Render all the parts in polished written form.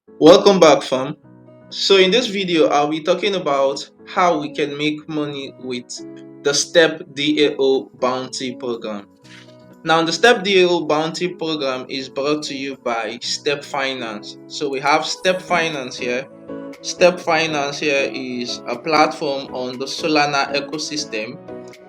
Welcome back, fam. So, in this video, I'll be talking about how we can make money with the StepDAO bounty program. Now, the StepDAO bounty program is brought to you by Step Finance. So, we have Step Finance here. Step Finance here is a platform on the Solana ecosystem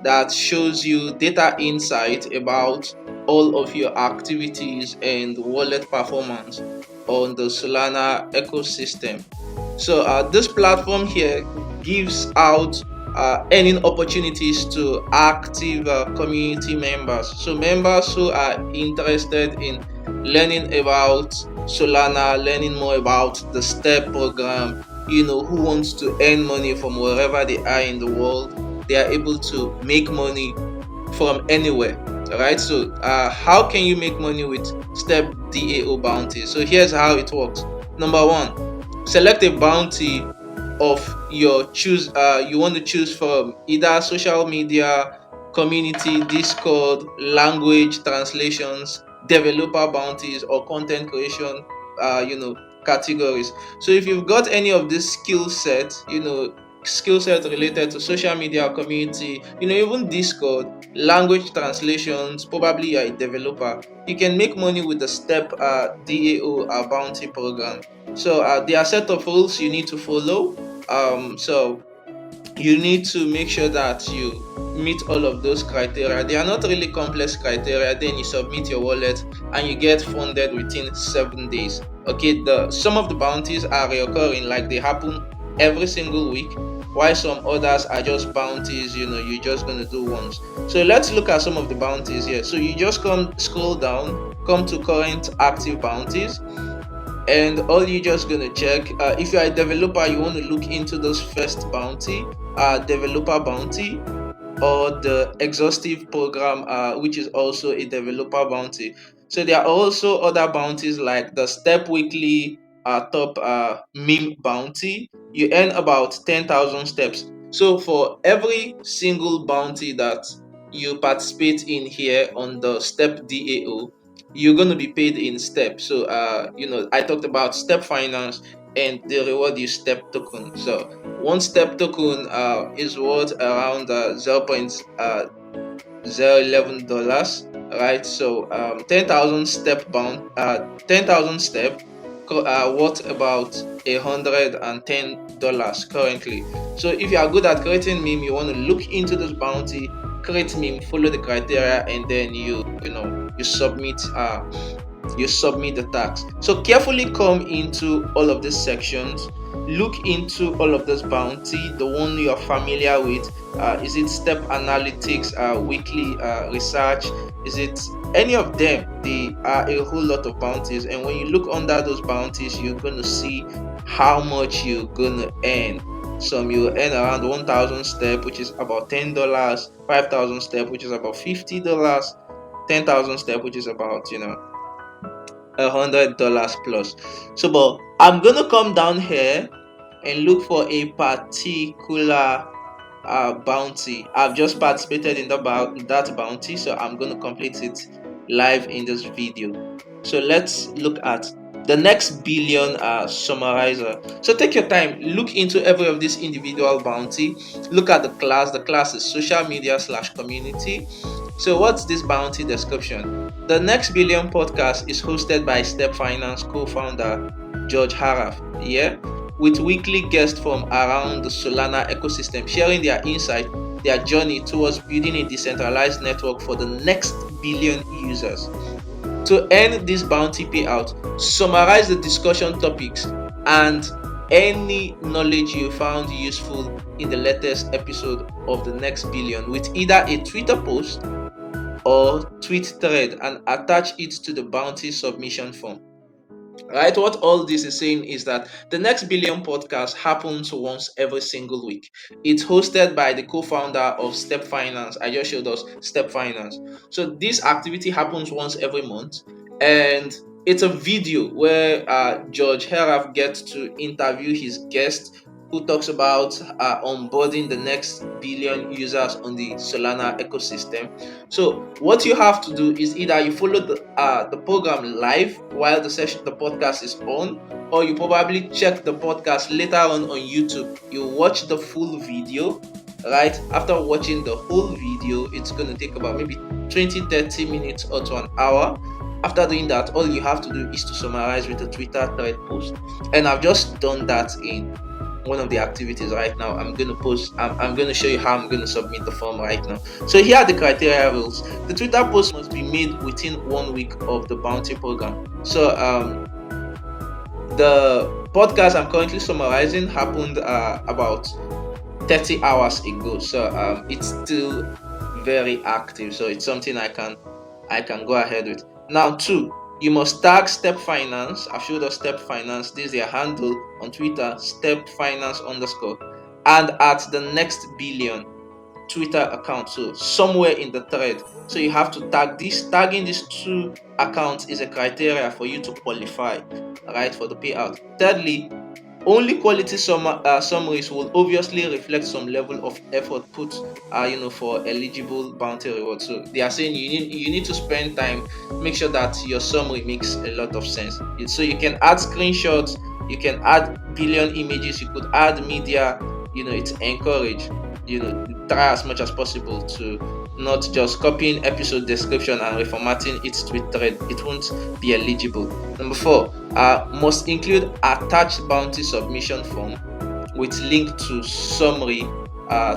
that shows you data insight about all of your activities and wallet performance on the Solana ecosystem. So this platform here gives out earning opportunities to active community members. So members who are interested in learning about Solana, learning more about the STEP program, who wants to earn money from wherever they are in the world, they are able to make money from anywhere. All right. So how can you make money with Step DAO bounty? So here's how it works. Number one, select a bounty of your choose. You want to choose from either social media, community, Discord, language translations, developer bounties, or content creation. Categories. So if you've got any of these skill sets, skill set related to social media, community, even Discord, language translations, probably you're a developer, you can make money with the Step DAO bounty program. So there are set of rules you need to follow. So you need to make sure that you meet all of those criteria. They are not really complex criteria. Then you submit your wallet and you get funded within 7 days. Okay, the some of the bounties are recurring, like they happen every single week, while some others are just bounties, you're just gonna do once. So let's look at some of the bounties here. So you just come scroll down, come to current active bounties, and all you just gonna check, if you're a developer, you want to look into those first bounty, developer bounty, or the exhaustive program, which is also a developer bounty. So there are also other bounties like the Step Weekly top meme bounty. You earn about 10,000 steps. So for every single bounty that you participate in here on the Step DAO, you're going to be paid in steps. So I talked about Step Finance, and they reward you Step token. So one Step token is worth around 0.011 dollars, right? So 10,000 step bound 10,000 step worth about $110 currently. So if you are good at creating meme, you want to look into this bounty, create meme, follow the criteria, and then you submit the tax. So carefully come into all of these sections, look into all of this bounty, the one you're familiar with. Is it Step Analytics, weekly research? Is it any of them? They are a whole lot of bounties, and when you look under those bounties, you're going to see how much you're going to earn. Some you earn around 1,000 step, which is about $10, 5,000 step, which is about $50, 10,000 step, which is about $100 plus. So, but I'm gonna come down here and look for a particular bounty. I've just participated in that bounty, so I'm gonna complete it live in this video. So let's look at the next billion summarizer. So take your time, look into every of these individual bounty, look at the class. The class is social media slash community. So what's this bounty description? The Next Billion podcast is hosted by Step Finance co-founder George Haraf, yeah, with weekly guests from around the Solana ecosystem sharing their insight, their journey towards building a decentralized network for the next billion users. To earn this bounty payout, summarize the discussion topics and any knowledge you found useful in the latest episode of the Next Billion with either a Twitter post or tweet thread and attach it to the bounty submission form. Right, what all this is saying is that the Next Billion podcast happens once every single week. It's hosted by the co-founder of Step Finance. I just showed us Step Finance. So this activity happens once every month, and it's a video where George Heraf gets to interview his guest who talks about onboarding the next billion users on the Solana ecosystem. So what you have to do is either you follow the program live while the podcast is on, or you probably check the podcast later on YouTube. You watch the full video. Right after watching the whole video, it's going to take about maybe 20-30 minutes or to an hour. After doing that, all you have to do is to summarize with a Twitter thread post. And I've just done that in one of the activities right now. I'm going to post, I'm going to show you how I'm going to submit the form right now. So here are the criteria rules. The Twitter post must be made within 1 week of the bounty program. So the podcast I'm currently summarizing happened about 30 hours ago. So it's still very active. So it's something I can go ahead with. Now, 2, you must tag Step Finance. I've showed us Step Finance. This is their handle on Twitter, Step Finance _, and at the next billion Twitter account. So somewhere in the thread. So you have to tag this. Tagging these 2 accounts is a criteria for you to qualify, right, for the payout. Thirdly, only quality summaries will obviously reflect some level of effort put for eligible bounty rewards. So they are saying you need to spend time, make sure that your summary makes a lot of sense. So you can add screenshots, you can add billion images, you could add media. It's encouraged. Try as much as possible to not just copying episode description and reformatting it to a thread. It won't be eligible. Number 4, must include attached bounty submission form with link to summary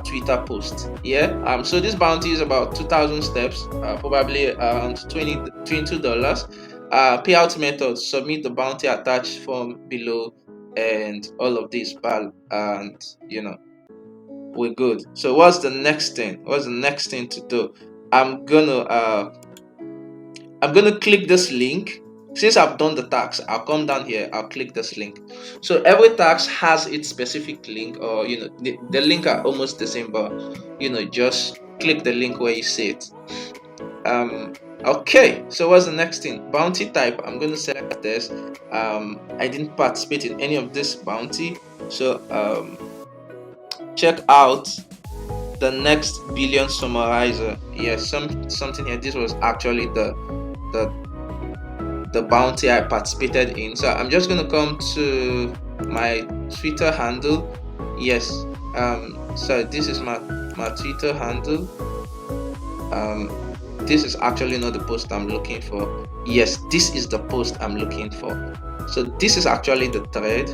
Twitter post. So this bounty is about 2,000 steps, probably around $22. Payout method: submit the bounty attached form below, and all of this, and we're good. So what's the next thing? To do? I'm gonna click this link. Since I've done the tax, I'll come down here, I'll click this link. So every tax has its specific link, or the link are almost the same, but just click the link where you see it. Okay, so what's the next thing? Bounty type. I'm going to select this. I didn't participate in any of this bounty, so check out the next billion summarizer. Yes, something here. This was actually the bounty I participated in. So I'm just gonna come to my Twitter handle. Yes, so this is my Twitter handle. This is actually not the post I'm looking for. Yes, this is the post I'm looking for. So this is actually the thread.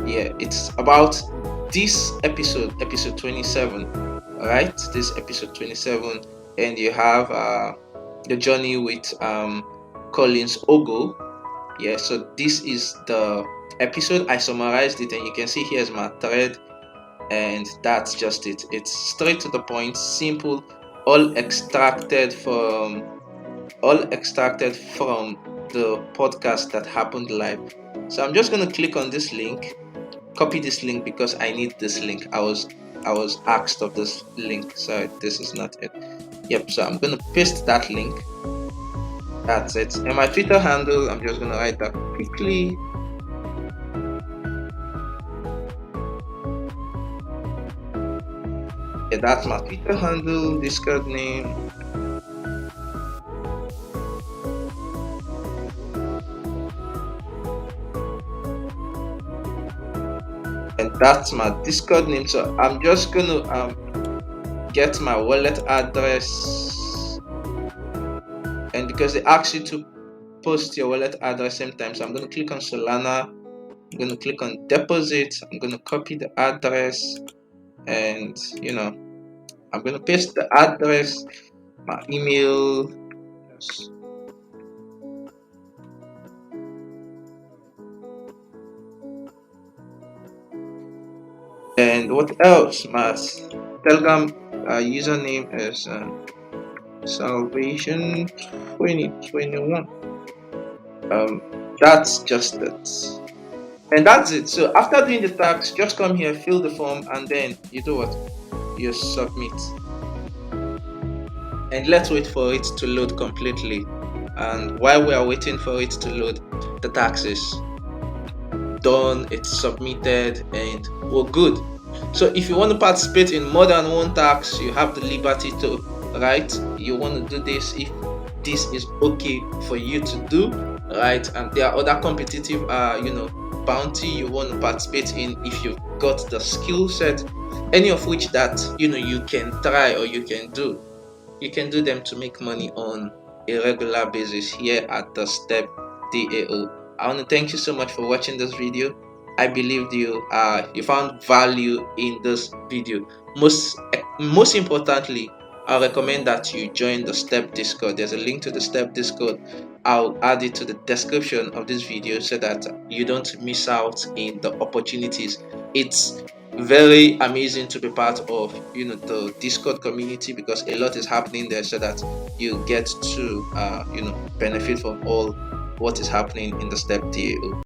Yeah, it's about this episode 27, right? This episode 27, and you have the journey with Collins Ogo. Yeah, so this is the episode. I summarized it, and you can see here's my thread, and that's just it. It's straight to the point, simple, all extracted from the podcast that happened live. So I'm just going to click on this link, copy this link because I need this link. I was asked of this link, so this is not it. Yep, so I'm going to paste that link. That's it. And my Twitter handle, I'm just going to write that quickly. Yeah, that's my Twitter handle, Discord name. And that's my Discord name. So I'm just gonna get my wallet address, and because they ask you to post your wallet address same time, so I'm gonna click on Solana. I'm gonna click on deposit. I'm gonna copy the address, and I'm gonna paste the address, my email. And what else? My Telegram username is Salvation 2021. That's just it. And that's it. So after doing the tax, just come here, fill the form, and then you do what? You submit. And let's wait for it to load completely. And while we are waiting for it to load, the taxes. done, it's submitted, and we're good. So if you want to participate in more than one tax, you have the liberty to, right? You want to do this if this is okay for you to do, right? And there are other competitive bounty you want to participate in if you've got the skill set, any of which that you can try or you can do. You can do them to make money on a regular basis here at the Step DAO. I want to thank you so much for watching this video. I believe you found value in this video. Most importantly, I recommend that you join the Step Discord. There's a link to the Step Discord. I'll add it to the description of this video so that you don't miss out in the opportunities. It's very amazing to be part of the Discord community because a lot is happening there, so that you get to benefit from all what is happening in the StepDAO.